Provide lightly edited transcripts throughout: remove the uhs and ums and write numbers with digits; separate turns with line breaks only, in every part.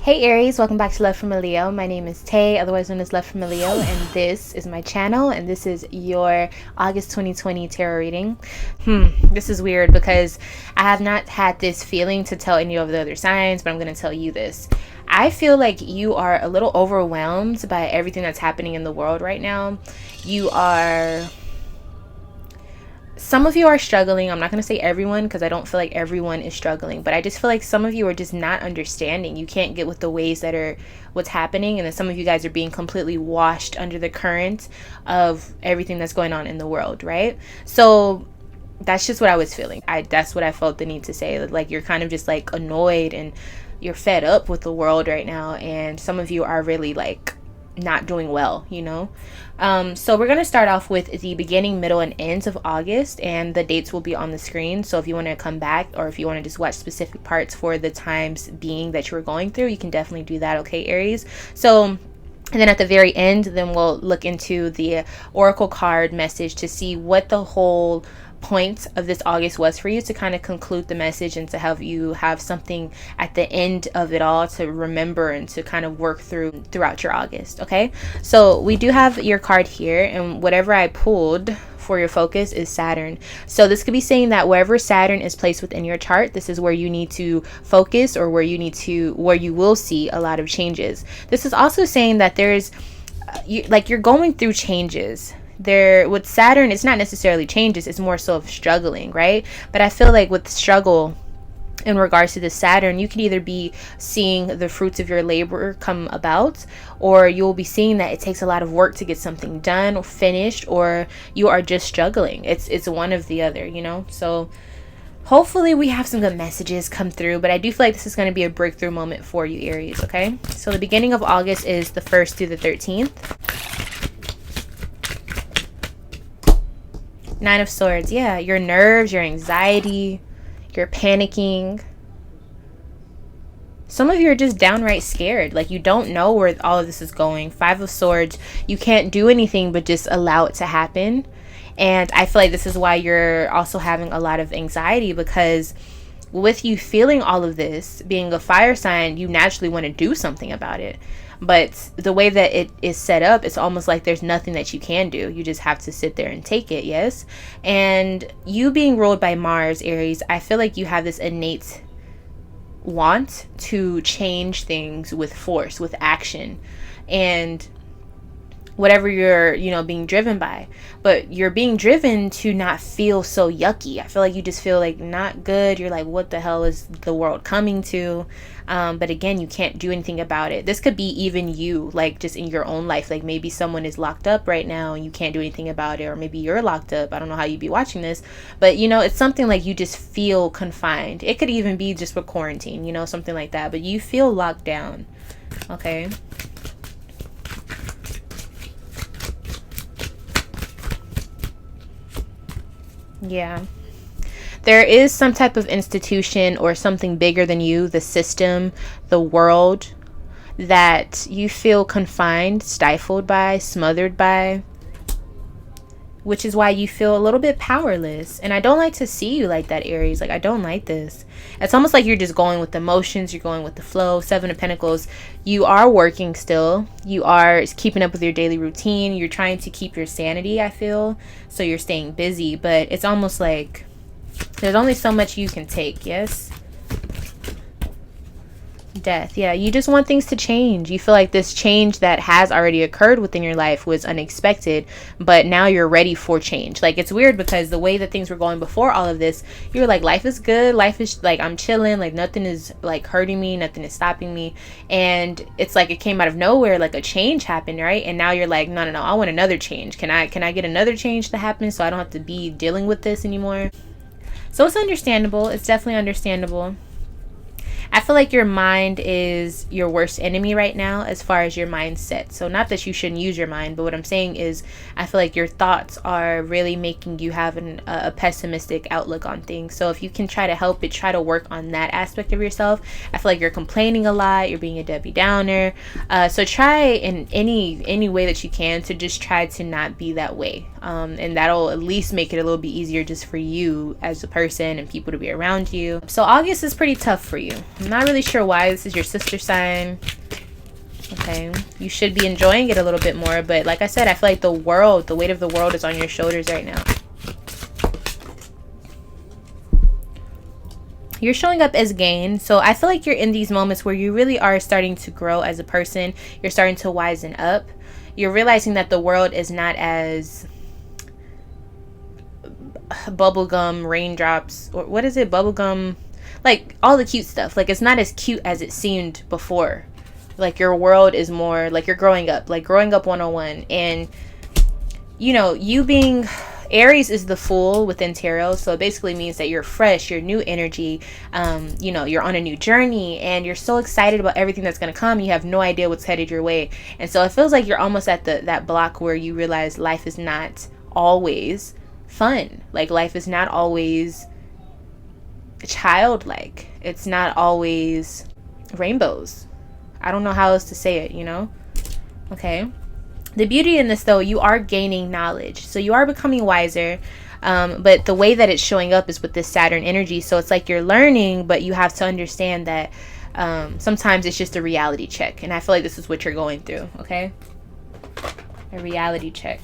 Hey Aries, welcome back to Love from a Leo. My name is Tay, otherwise known as Love from a Leo, and this is my channel, and this is your August 2020 tarot reading. This is weird because I have not had this feeling to tell any of the other signs, but I'm going to tell you this. I feel like you are a little overwhelmed by everything that's happening in the world right now. Some of you are struggling. I'm not going to say everyone because I don't feel like everyone is struggling, but I just feel like some of you are just not understanding. You can't get with the waves that are what's happening, and then some of you guys are being completely washed under the current of everything that's going on in the world, right? So that's just what I was feeling. That's what I felt the need to say. Like you're kind of just like annoyed and you're fed up with the world right now, and some of you are really like not doing well, you know. So we're going to start off with the beginning, middle, and ends of August, and the dates will be on the screen. So if you want to come back, or if you want to just watch specific parts for the times being that you were going through, you can definitely do that. Okay, Aries. So, and then at the very end, then we'll look into the oracle card message to see what the whole point of this August was for you, to kind of conclude the message and to have you have something at the end of it all to remember and to kind of work throughout your August. Okay, so we do have your card here, and whatever I pulled for your focus is Saturn. So this could be saying that wherever Saturn is placed within your chart, this is where you need to focus, or where you will see a lot of changes. This is also saying that there's you're going through changes. There with Saturn, it's not necessarily changes, it's more so of struggling, right? But I feel like with struggle in regards to the Saturn, you can either be seeing the fruits of your labor come about, or you'll be seeing that it takes a lot of work to get something done or finished, or you are just struggling. It's one of the other, you know. So hopefully we have some good messages come through, but I do feel like this is going to be a breakthrough moment for you, Aries. Okay, so the beginning of August is the 1st through the 13th. 9 of Swords. Yeah, your nerves, your anxiety, you're panicking. Some of you are just downright scared. Like you don't know where all of this is going. 5 of Swords. You can't do anything but just allow it to happen. And I feel like this is why you're also having a lot of anxiety, because with you feeling all of this, being a fire sign, you naturally want to do something about it. But the way that it is set up, it's almost like there's nothing that you can do. You just have to sit there and take it, yes? And you being ruled by Mars, Aries, I feel like you have this innate want to change things with force, with action, and whatever you're, being driven by. But you're being driven to not feel so yucky. I feel like you just feel like not good. You're like, what the hell is the world coming to? But again, you can't do anything about it. This could be even you, like just in your own life. Like maybe someone is locked up right now and you can't do anything about it, or maybe you're locked up. I don't know how you'd be watching this, but it's something like you just feel confined. It could even be just with quarantine, something like that, but you feel locked down. Okay. Yeah. There is some type of institution or something bigger than you, the system, the world, that you feel confined, stifled by, smothered by, which is why you feel a little bit powerless. And I don't like to see you like that, Aries. Like, I don't like this. It's almost like you're just going with the motions. You're going with the flow. 7 of Pentacles. You are working still. You are keeping up with your daily routine. You're trying to keep your sanity, I feel. So you're staying busy. But it's almost like there's only so much you can take, yes? Death. Yeah, you just want things to change. You feel like this change that has already occurred within your life was unexpected, but now you're ready for change. Like, it's weird because the way that things were going before all of this, you're like, life is good, life is like, I'm chilling, like nothing is like hurting me, nothing is stopping me. And it's like it came out of nowhere, like a change happened, right? And now you're like, no, I want another change. Can I get another change to happen so I don't have to be dealing with this anymore? So it's understandable. It's definitely understandable. I feel like your mind is your worst enemy right now as far as your mindset. So not that you shouldn't use your mind, but what I'm saying is I feel like your thoughts are really making you have a pessimistic outlook on things. So if you can try to help it, try to work on that aspect of yourself. I feel like you're complaining a lot. You're being a Debbie Downer. So try in any way that you can to just try to not be that way. And that'll at least make it a little bit easier just for you as a person and people to be around you. So August is pretty tough for you. I'm not really sure why. This is your sister sign. Okay, you should be enjoying it a little bit more, but like I said, I feel like the weight of the world is on your shoulders right now. You're showing up as gain. So I feel like you're in these moments where you really are starting to grow as a person. You're starting to wisen up. You're realizing that the world is not as bubblegum raindrops, or what is it, bubblegum, like all the cute stuff. Like, it's not as cute as it seemed before. Like, your world is more like you're growing up, like growing up 101. And you know, you being Aries is the Fool within tarot, so it basically means that you're fresh, you're new energy, you know, you're on a new journey, and you're so excited about everything that's going to come. You have no idea what's headed your way, and so it feels like you're almost at that block where you realize life is not always fun. Like, life is not always childlike. It's not always rainbows. I don't know how else to say it, you know? Okay. The beauty in this, though, you are gaining knowledge. So you are becoming wiser. But the way that it's showing up is with this Saturn energy. So it's like you're learning, but you have to understand that sometimes it's just a reality check. And I feel like this is what you're going through, okay? A reality check.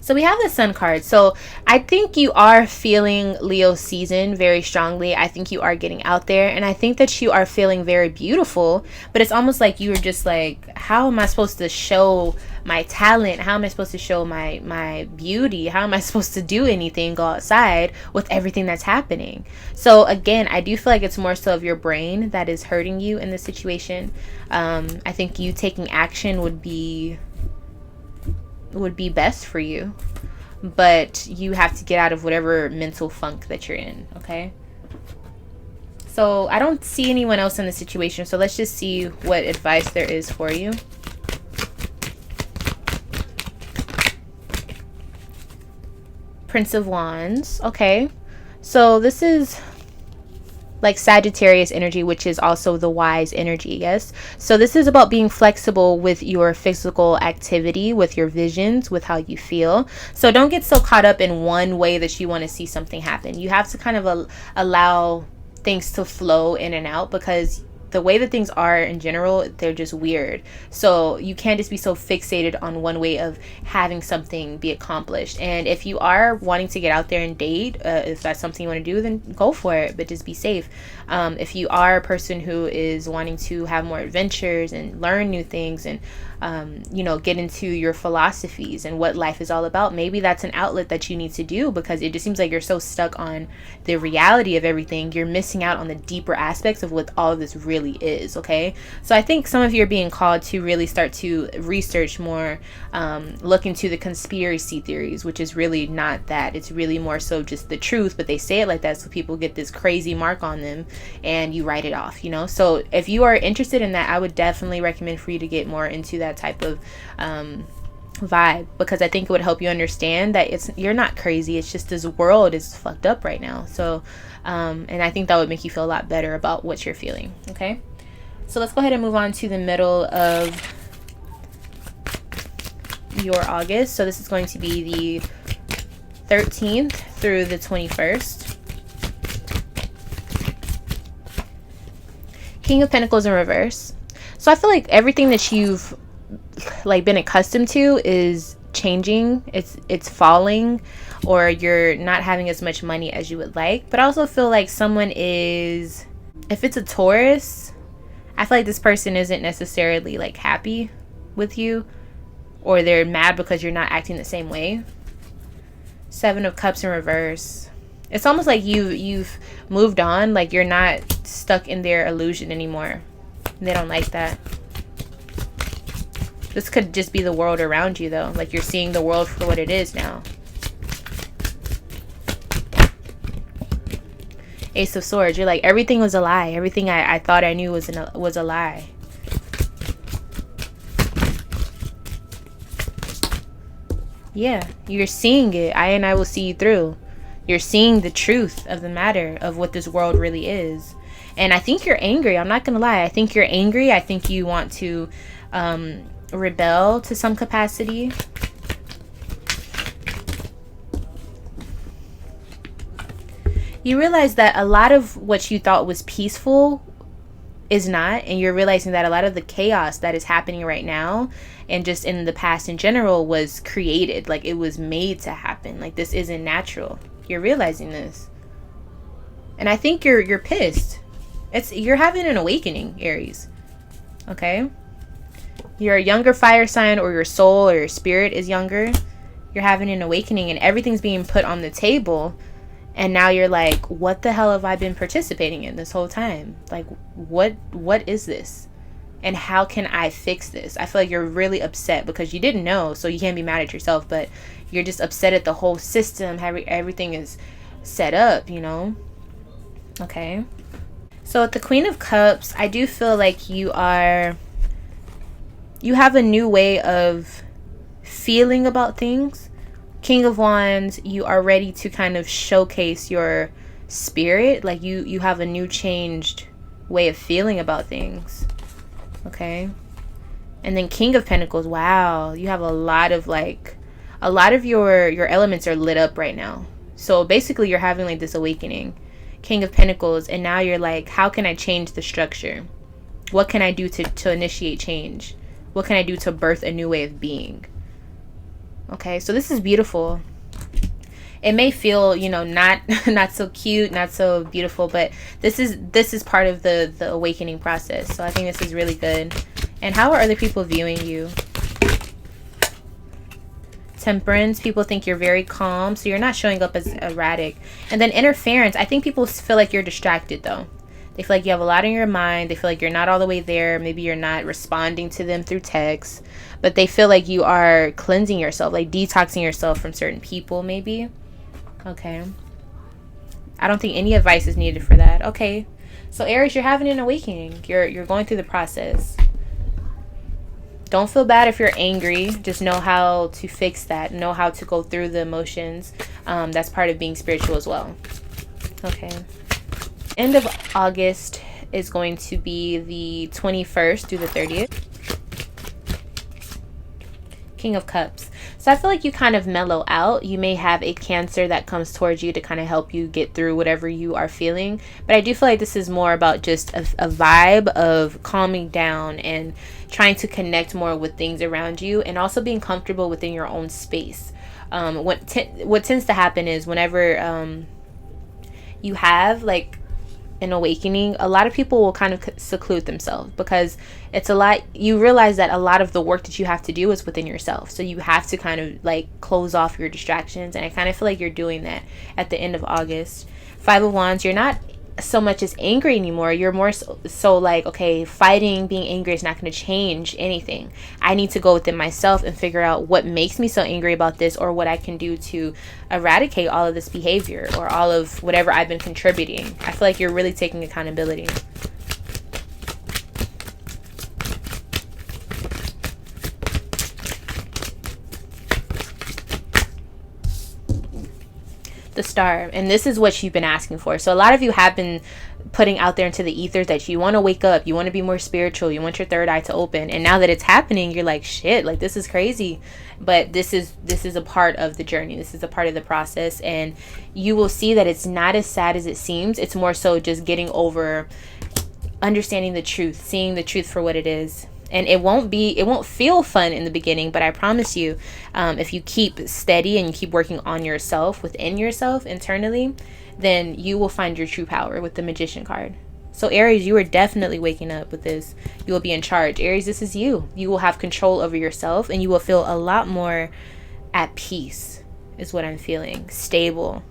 So we have the Sun card. So I think you are feeling Leo season very strongly. I think you are getting out there, and I think that you are feeling very beautiful, but it's almost like you were just like, how am I supposed to show my talent? How am I supposed to show my beauty? How am I supposed to do anything, go outside with everything that's happening? So again, I do feel like it's more so of your brain that is hurting you in this situation. I think you taking action would be best for you, but you have to get out of whatever mental funk that you're in, okay? So I don't see anyone else in the situation, so let's just see what advice there is for you. Prince of Wands. Okay, so this is like Sagittarius energy, which is also the wise energy. Yes, so this is about being flexible with your physical activity, with your visions, with how you feel. So don't get so caught up in one way that you want to see something happen. You have to kind of allow things to flow in and out, because the way that things are in general, they're just weird. So you can't just be so fixated on one way of having something be accomplished. And if you are wanting to get out there and date, if that's something you want to do, then go for it, but just be safe. If you are a person who is wanting to have more adventures and learn new things and you know, get into your philosophies and what life is all about, maybe that's an outlet that you need to do, because it just seems like you're so stuck on the reality of everything. You're missing out on the deeper aspects of what all of this really is, okay? So I think some of you are being called to really start to research more, look into the conspiracy theories, which is really not that. It's really more so just the truth, but they say it like that so people get this crazy mark on them and you write it off, you know? So if you are interested in that, I would definitely recommend for you to get more into that type of vibe, because I think it would help you understand that you're not crazy. It's just this world is fucked up right now. So and I think that would make you feel a lot better about what you're feeling. Okay, so let's go ahead and move on to the middle of your August. So this is going to be the 13th through the 21st. King of Pentacles in reverse. So I feel like everything that you've like been accustomed to is changing. It's falling, or you're not having as much money as you would like. But I also feel like someone is, if it's a Taurus, I feel like this person isn't necessarily like happy with you, or they're mad because you're not acting the same way. Seven of Cups in reverse. It's almost like you've moved on, like you're not stuck in their illusion anymore. They don't like that. This could just be the world around you, though. Like, you're seeing the world for what it is now. Ace of Swords. You're like, everything was a lie. Everything I thought I knew was a lie. Yeah, you're seeing it. I will see you through. You're seeing the truth of the matter of what this world really is. And I think you're angry. I'm not going to lie. I think you're angry. I think you want to rebel to some capacity. You realize that a lot of what you thought was peaceful is not, and you're realizing that a lot of the chaos that is happening right now and just in the past in general was created, like it was made to happen. Like this isn't natural. You're realizing this. And I think you're pissed. You're having an awakening, Aries. Okay? You're a younger fire sign, or your soul or your spirit is younger. You're having an awakening and everything's being put on the table. And now you're like, what the hell have I been participating in this whole time? Like, what is this? And how can I fix this? I feel like you're really upset because you didn't know, so you can't be mad at yourself, but you're just upset at the whole system, how everything is set up, you know? Okay. So with the Queen of Cups, I do feel like you have a new way of feeling about things. King of Wands, you are ready to kind of showcase your spirit. Like you have a new changed way of feeling about things. Okay. And then King of Pentacles, wow, you have a lot of your elements are lit up right now. So basically you're having like this awakening. King of Pentacles, and now you're like, how can I change the structure? What can I do to initiate change? What can I do to birth a new way of being? Okay, so this is beautiful. It may feel, you know, not so cute, not so beautiful, but this is part of the awakening process. So I think this is really good. And how are other people viewing you? Temperance, people think you're very calm, so you're not showing up as erratic. And then interference, I think people feel like you're distracted though. They feel like you have a lot on your mind. They feel like you're not all the way there. Maybe you're not responding to them through text. But they feel like you are cleansing yourself, like detoxing yourself from certain people maybe. Okay. I don't think any advice is needed for that. Okay. So Aries, you're having an awakening. You're going through the process. Don't feel bad if you're angry. Just know how to fix that. Know how to go through the emotions. That's part of being spiritual as well. Okay. End of August is going to be the 21st through the 30th. King of Cups. So I feel like you kind of mellow out. You may have a Cancer that comes towards you to kind of help you get through whatever you are feeling. But I do feel like this is more about just a vibe of calming down and trying to connect more with things around you, and also being comfortable within your own space. What tends to happen is whenever you have like an awakening, a lot of people will kind of seclude themselves, because it's a lot. You realize that a lot of the work that you have to do is within yourself, so you have to kind of like close off your distractions, and I kind of feel like you're doing that at the end of August. Five of Wands, you're not so much as angry anymore. You're more so like, okay, fighting, being angry is not going to change anything. I need to go within myself and figure out what makes me so angry about this, or what I can do to eradicate all of this behavior, or all of whatever I've been contributing. I feel like you're really taking accountability. The Star, and this is what you've been asking for. So a lot of you have been putting out there into the ethers that you want to wake up, you want to be more spiritual, you want your third eye to open, and now that it's happening, you're like, shit, like this is crazy. But this is a part of the journey. This is a part of the process, and you will see that it's not as sad as it seems. It's more so just getting over understanding the truth, seeing the truth for what it is. And it won't feel fun in the beginning, but I promise you, if you keep steady and you keep working on yourself, within yourself, internally, then you will find your true power with the Magician card. So Aries, you are definitely waking up with this. You will be in charge. Aries, this is you. You will have control over yourself, and you will feel a lot more at peace, is what I'm feeling. Stable.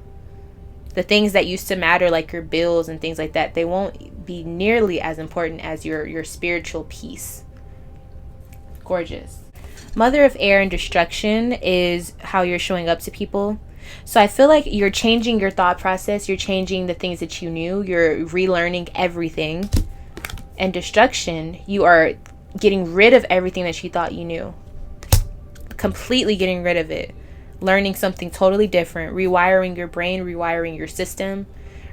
The things that used to matter, like your bills and things like that, they won't be nearly as important as your spiritual peace. Gorgeous. Mother of Air and Destruction is how you're showing up to people. So I feel like you're changing your thought process. You're changing the things that you knew. You're relearning everything. And Destruction, you are getting rid of everything that you thought you knew. Completely getting rid of it. Learning something totally different. Rewiring your brain, rewiring your system,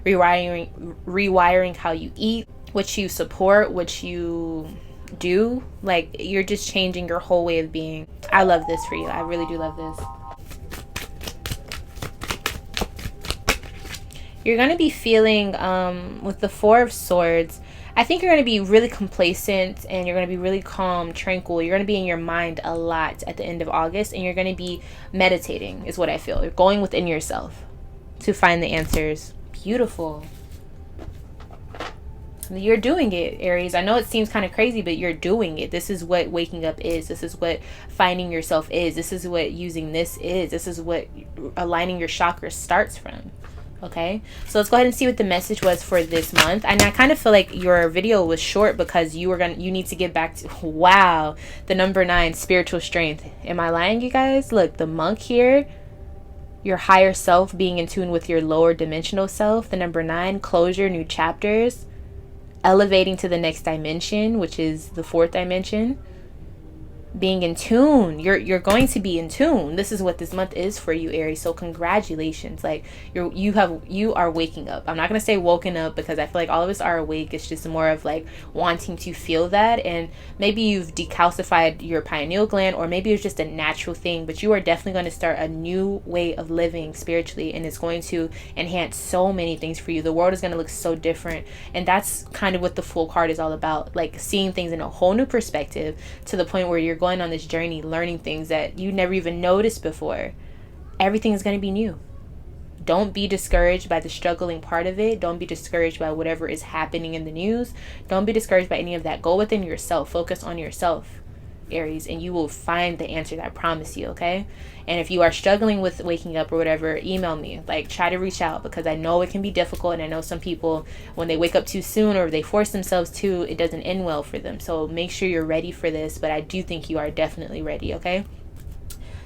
rewiring how you eat, what you support, what you do. Like, you're just changing your whole way of being. I love this for you. I really do love this. You're going to be feeling, with the Four of Swords, I think you're going to be really complacent and you're going to be really calm, tranquil. You're going to be in your mind a lot at the end of August, and you're going to be meditating is what I feel. You're going within yourself to find the answers. Beautiful. You're doing it, Aries. I know it seems kind of crazy, but you're doing it. This is what waking up is. This is what finding yourself is. This is what using this is. This is what aligning your chakras starts from. Okay, so let's go ahead and see what the message was for this month. And I kind of feel like your video was short because you need to get back to, wow, the number 9, spiritual strength. Am I lying, you guys? Look, the monk here, your higher self, being in tune with your lower dimensional self. The number 9, closure, new chapters, elevating to the next dimension, which is the 4th dimension. Being in tune, you're going to be in tune. This is what this month is for you, Aries. So congratulations, like you are waking up. I'm not gonna say woken up because I feel like all of us are awake. It's just more of like wanting to feel that, and maybe you've decalcified your pineal gland, or maybe it's just a natural thing, but you are definitely going to start a new way of living spiritually, and it's going to enhance so many things for you. The world is going to look so different, and that's kind of what the Fool card is all about, like seeing things in a whole new perspective, to the point where you're going on this journey, learning things that you never even noticed before. Everything is going to be new. Don't be discouraged by the struggling part of it. Don't be discouraged by whatever is happening in the news. Don't be discouraged by any of that. Go within yourself. Focus on yourself, Aries, and you will find the answers, I promise you, okay? And if you are struggling with waking up or whatever, email me. Like, try to reach out, because I know it can be difficult, and I know some people, when they wake up too soon or they force themselves to, it doesn't end well for them. So make sure you're ready for this, but I do think you are definitely ready, okay?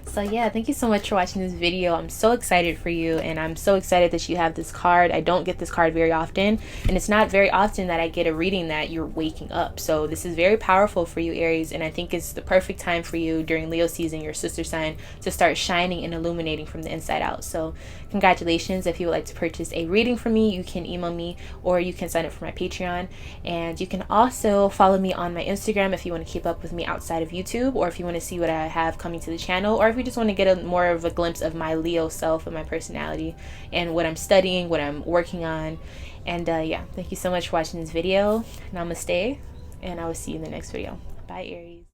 So yeah, thank you so much for watching this video. I'm so excited for you, and I'm so excited that you have this card. I don't get this card very often, and it's not very often that I get a reading that you're waking up. So this is very powerful for you, Aries, and I think it's the perfect time for you during Leo season, your sister sign, to start shining and illuminating from the inside out. So congratulations. If you would like to purchase a reading from me, you can email me, or you can sign up for my Patreon, and you can also follow me on my Instagram if you want to keep up with me outside of YouTube, or if you want to see what I have coming to the channel, or if you just want to get more of a glimpse of my Leo self and my personality and what I'm studying, what I'm working on. And yeah, thank you so much for watching this video. Namaste, and I will see you in the next video. Bye, Aries.